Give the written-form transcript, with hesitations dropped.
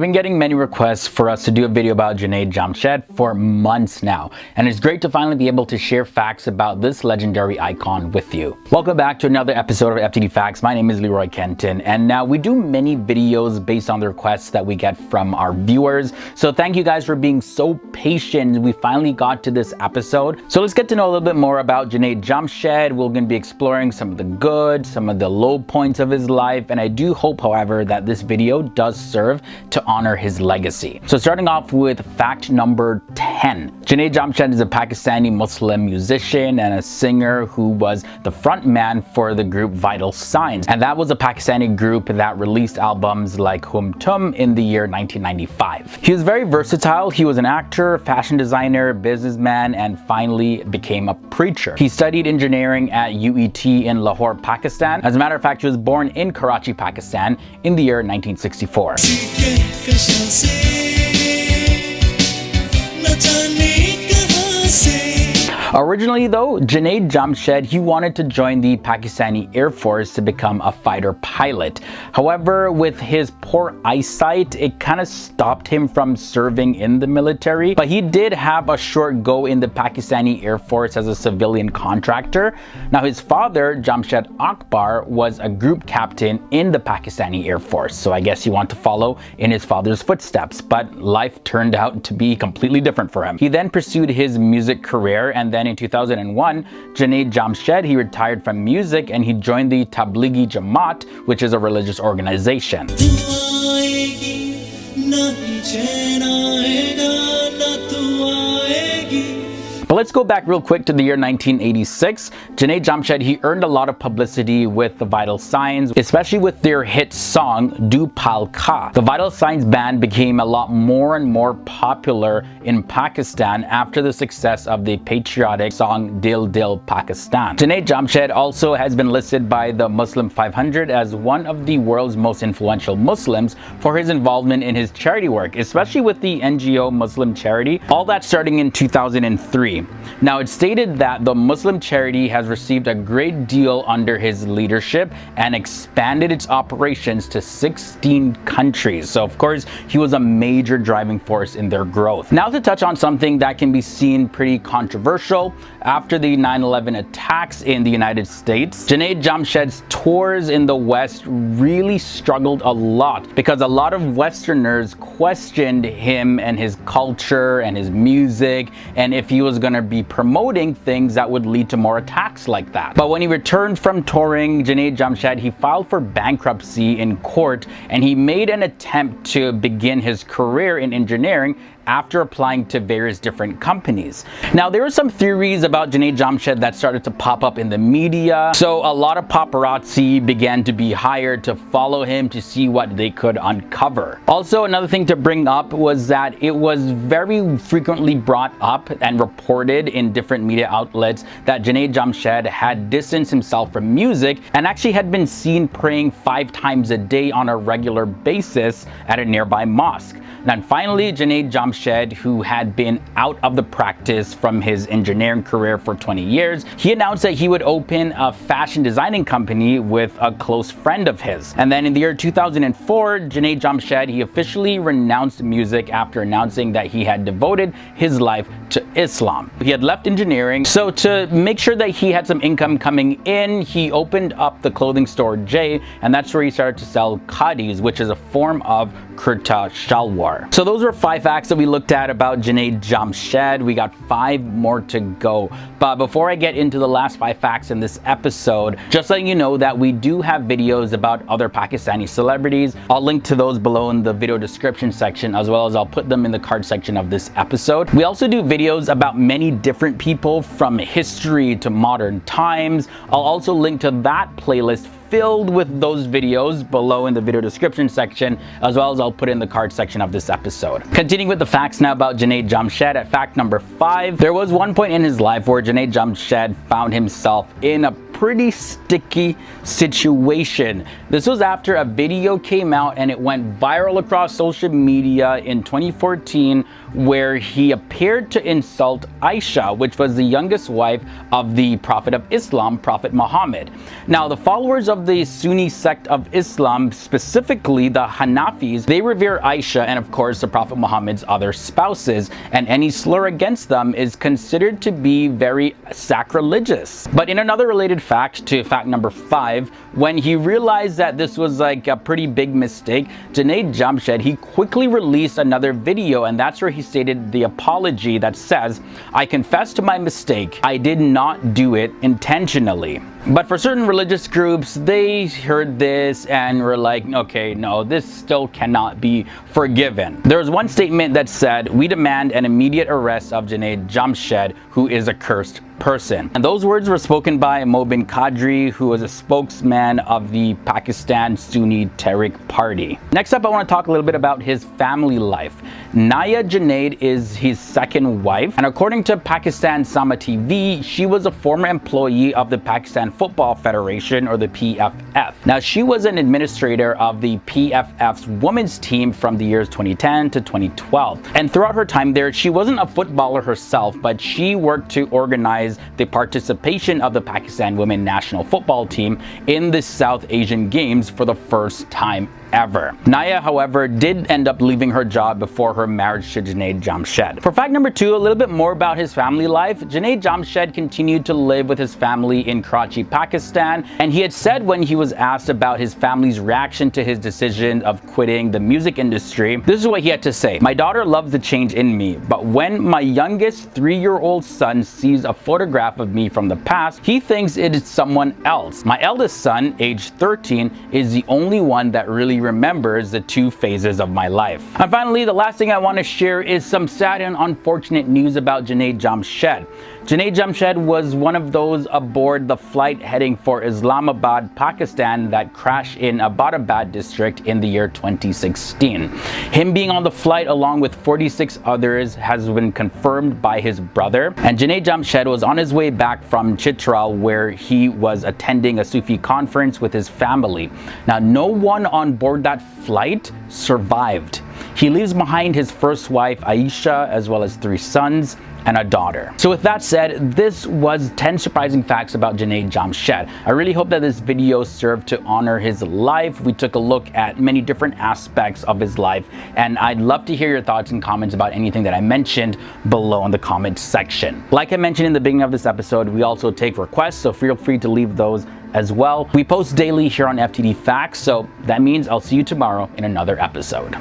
We've been getting many requests for us to do a video about Junaid Jamshed for months now, and it's great to finally be able to share facts about this legendary icon with you. Welcome back to another episode of FTD Facts. My name is Leroy Kenton, and now we do many videos based on the requests that we get from our viewers. So thank you guys for being so patient. We finally got to this episode. So let's get to know a little bit more about Junaid Jamshed. We're going to be exploring some of the good, some of the low points of his life, and I do hope, however, that this video does serve to honor his legacy. So starting off with fact number 10. Junaid Jamshed is a Pakistani Muslim musician and a singer who was the front man for the group Vital Signs, and that was a Pakistani group that released albums like Hum Tum in the year 1995. He was very versatile. He was an actor, fashion designer, businessman, and finally became a preacher. He studied engineering at UET in Lahore, Pakistan. As a matter of fact, he was born in Karachi, Pakistan in the year 1964. Originally though, Junaid Jamshed, he wanted to join the Pakistani Air Force to become a fighter pilot. However, with his poor eyesight, it kind of stopped him from serving in the military. But he did have a short go in the Pakistani Air Force as a civilian contractor. Now his father, Jamshed Akbar, was a group captain in the Pakistani Air Force. So I guess he wanted to follow in his father's footsteps, but life turned out to be completely different for him. He then pursued his music career, and then in 2001, Junaid Jamshed, he retired from music and he joined the Tablighi Jamaat, which is a religious organization. But let's go back real quick to the year 1986. Junaid Jamshed, he earned a lot of publicity with the Vital Signs, especially with their hit song, Do Pal Ka. The Vital Signs band became a lot more and more popular in Pakistan after the success of the patriotic song Dil Dil Pakistan. Junaid Jamshed also has been listed by the Muslim 500 as one of the world's most influential Muslims for his involvement in his charity work, especially with the NGO Muslim Charity, all that starting in 2003. Now, it's stated that the Muslim charity has received a great deal under his leadership and expanded its operations to 16 countries. So, of course, he was a major driving force in their growth. Now, to touch on something that can be seen pretty controversial, after the 9/11 attacks in the United States, Junaid Jamshed's tours in the West really struggled a lot because a lot of Westerners questioned him and his culture and his music, and if he was going to be promoting things that would lead to more attacks like that. But when he returned from touring, Junaid Jamshed, he filed for bankruptcy in court, and he made an attempt to begin his career in engineering after applying to various different companies. Now, there were some theories about Junaid Jamshed that started to pop up in the media. So a lot of paparazzi began to be hired to follow him to see what they could uncover. Also, another thing to bring up was that it was very frequently brought up and reported in different media outlets that Junaid Jamshed had distanced himself from music and actually had been seen praying 5 times a day on a regular basis at a nearby mosque. And finally, Junaid Jamshed, who had been out of the practice from his engineering career for 20 years, he announced that he would open a fashion designing company with a close friend of his. And then in the year 2004, Junaid Jamshed, he officially renounced music after announcing that he had devoted his life to Islam. He had left engineering, so to make sure that he had some income coming in, he opened up the clothing store J, and that's where he started to sell khadis, which is a form of kurta shalwar. So those were 5 facts that we looked at about Junaid Jamshed. We got 5 more to go. But before I get into the last 5 facts in this episode, just letting you know that we do have videos about other Pakistani celebrities. I'll link to those below in the video description section, as well as I'll put them in the card section of this episode. We also do videos about many different people from history to modern times. I'll also link to that playlist filled with those videos below in the video description section, as well as I'll put in the card section of this episode. Continuing with the facts now about Junaid Jamshed, at fact number 5, there was one point in his life where Junaid Jamshed found himself in a pretty sticky situation. This was after a video came out and it went viral across social media in 2014 where he appeared to insult Aisha, which was the youngest wife of the Prophet of Islam, Prophet Muhammad. Now, the followers of the Sunni sect of Islam, specifically the Hanafis, they revere Aisha and of course the Prophet Muhammad's other spouses, and any slur against them is considered to be very sacrilegious. But in another related fact to fact number 5, when he realized that this was like a pretty big mistake, Junaid Jamshed, he quickly released another video, and that's where he stated the apology that says, "I confess to my mistake. I did not do it intentionally." But for certain religious groups, they heard this and were like, okay, no, this still cannot be forgiven. There was one statement that said, "We demand an immediate arrest of Junaid Jamshed, who is a cursed person." And those words were spoken by Mobin Qadri, who was a spokesman of the Pakistan Sunni Tehreek Party. Next up, I want to talk a little bit about his family life. Naya Junaid is his second wife, and according to Pakistan Sama TV, she was a former employee of the Pakistan Football Federation, or the PFF. Now, she was an administrator of the PFF's women's team from the years 2010 to 2012. And throughout her time there, she wasn't a footballer herself, but she worked to organize the participation of the Pakistan women national football team in the South Asian Games for the first time ever. Naya, however, did end up leaving her job before her marriage to Junaid Jamshed. For fact number 2, a little bit more about his family life. Junaid Jamshed continued to live with his family in Karachi, Pakistan, and he had said when he was asked about his family's reaction to his decision of quitting the music industry, this is what he had to say: "My daughter loves the change in me, but when my youngest 3-year-old son sees a photograph of me from the past, he thinks it is someone else. My eldest son, aged 13, is the only one that really remembers the 2 phases of my life." And finally, the last thing I want to share is some sad and unfortunate news about Junaid Jamshed. Junaid Jamshed was one of those aboard the flight heading for Islamabad, Pakistan that crashed in Abbottabad district in the year 2016. Him being on the flight along with 46 others has been confirmed by his brother, and Junaid Jamshed was on his way back from Chitral, where he was attending a Sufi conference with his family. Now, no one on board that flight survived. He leaves behind his first wife Aisha, as well as 3 sons and a daughter. So with that said, this was 10 surprising facts about Junaid Jamshed. I really hope that this video served to honor his life. We took a look at many different aspects of his life, and I'd love to hear your thoughts and comments about anything that I mentioned below in the comments section. Like I mentioned in the beginning of this episode, we also take requests, so feel free to leave those as well. We post daily here on FTD Facts, so that means I'll see you tomorrow in another episode.